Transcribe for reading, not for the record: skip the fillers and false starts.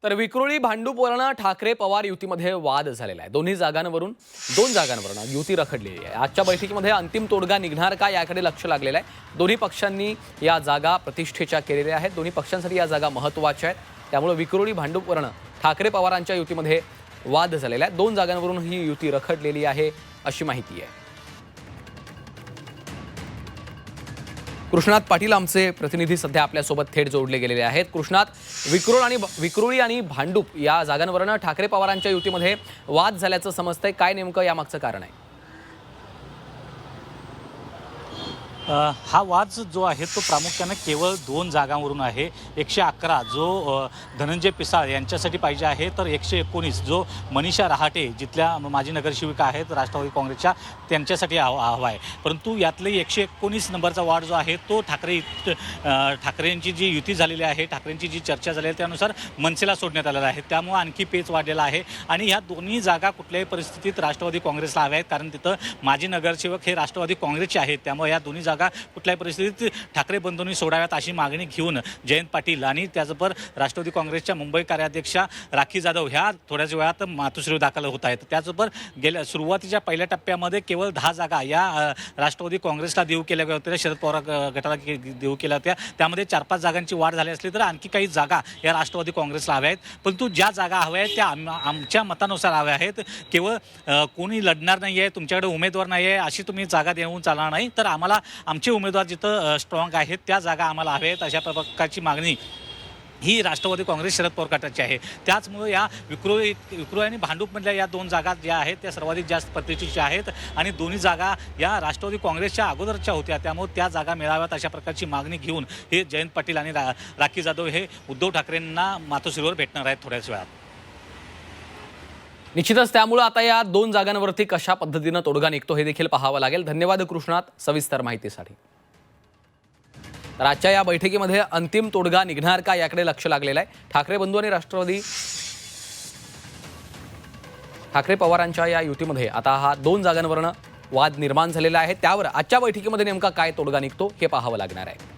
तर विक्रोळी भांडूपवरून ठाकरे पवार युतीमध्ये वाद झालेला आहे। दोन जागांवरून युती रखडलेली आहे। आजच्या बैठकीमध्ये अंतिम तोडगा निघणार का याकडे लक्ष लागलेलं आहे। दोन्ही पक्षांनी या जागा प्रतिष्ठेच्या केलेल्या आहेत। दोन्ही पक्षांसाठी या जागा महत्त्वाच्या आहेत। त्यामुळे विक्रोळी भांडूपवरून ठाकरे पवारांच्या युतीमध्ये वाद झालेला आहे। दोन जागांवरून ही युती रखडलेली आहे अशी माहिती आहे। कृष्णात पाटील आमचे प्रतिनिधी सध्या आपल्यासोबत थेट जोडले गेलेले आहेत। कृष्णात, विक्रोळी आणि भांडूप या जागांवरून ठाकरे पवारांच्या युतीमध्ये वाद झाल्याचं समजतंय, काय नेमकं यामागचं कारण आहे? हा वाद जो आहे तो प्रामुख्याने केवळ दोन जागांवरून आहे। 111 जो धनंजय पिसाळ यांच्यासाठी पाहिजे आहे, तर 119 जो मनीषा रहाटे जिथल्या माजी नगरसेविका आहेत राष्ट्रवादी काँग्रेसच्या त्यांच्यासाठी हवा आहे। परंतु यातले 119 नंबरचा वार्ड जो आहे तो ठाकरेंची जी युती झालेली आहे, ठाकरेंची जी चर्चा झाली आहे त्यानुसार मनसेला सोडण्यात आलेला आहे। त्यामुळे आणखी पेच वाढलेला आहे आणि ह्या दोन्ही जागा कुठल्याही परिस्थितीत राष्ट्रवादी काँग्रेसला हव्या आहेत, कारण तिथं माजी नगरसेवक हे राष्ट्रवादी काँग्रेसचे आहेत। त्यामुळे या दोन्ही कुठल्याही परिस्थितीत ठाकरे बंधूंनी सोडाव्यात अशी मागणी घेऊन जयंत पाटील आणि त्याचबरोबर राष्ट्रवादी काँग्रेसच्या मुंबई कार्याध्यक्षा राखी जाधव ह्या थोड्याच वेळात मातोश्रीवर दाखल होत आहेत। त्याचबरोबर गेल्या सुरुवातीच्या पहिल्या टप्प्यामध्ये केवळ 10 जागा या राष्ट्रवादी काँग्रेसला देऊ केल्या होत्या, शरद पवार गटाला देऊ केल्या होत्या। त्यामध्ये 4-5 जागांची वाढ झाली असली तर आणखी काही जागा या राष्ट्रवादी काँग्रेसला हव्या आहेत। परंतु ज्या जागा हव्या आहेत त्या आमच्या मतानुसार हव्या आहेत। केवळ कोणी लढणार नाही आहे, तुमच्याकडे उमेदवार नाही आहे अशी तुम्ही जागा देऊन चालणार नाही, तर आम्हाला आमचे उमेदवार जिथं स्ट्रॉंग आहेत त्या जागा आम्हाला हव्या आहेत अशा प्रकारची मागणी ही राष्ट्रवादी काँग्रेस शरद पवार गटाची आहे। त्याचमुळे या विक्रोळी आणि भांडूपमधल्या या दोन जागा ज्या आहेत त्या सर्वाधिक जास्त प्रतिष्ठेच्या आहेत आणि दोन्ही जागा या राष्ट्रवादी काँग्रेसच्या अगोदरच्या होत्या। त्यामुळे त्या जागा मिळाव्यात अशा प्रकारची मागणी घेऊन हे जयंत पाटील आणि राखी जाधव हे उद्धव ठाकरेंना मातोश्रीवर भेटणार आहेत थोड्याच वेळात। निश्चितच त्यामुळे आता या दोन जागांवरती कशा पद्धतीने तोडगा निघतो हे देखील पाहावं लागेल। धन्यवाद कृष्णात सविस्तर माहितीसाठी। तर आजच्या या बैठकीमध्ये अंतिम तोडगा निघणार का याकडे लक्ष लागलेलं आहे। ठाकरे बंधू आणि ठाकरे पवारांच्या या युतीमध्ये आता हा दोन जागांवरून वाद निर्माण झालेला आहे। त्यावर आजच्या बैठकीमध्ये नेमका काय तोडगा निघतो हे पाहावं लागणार आहे।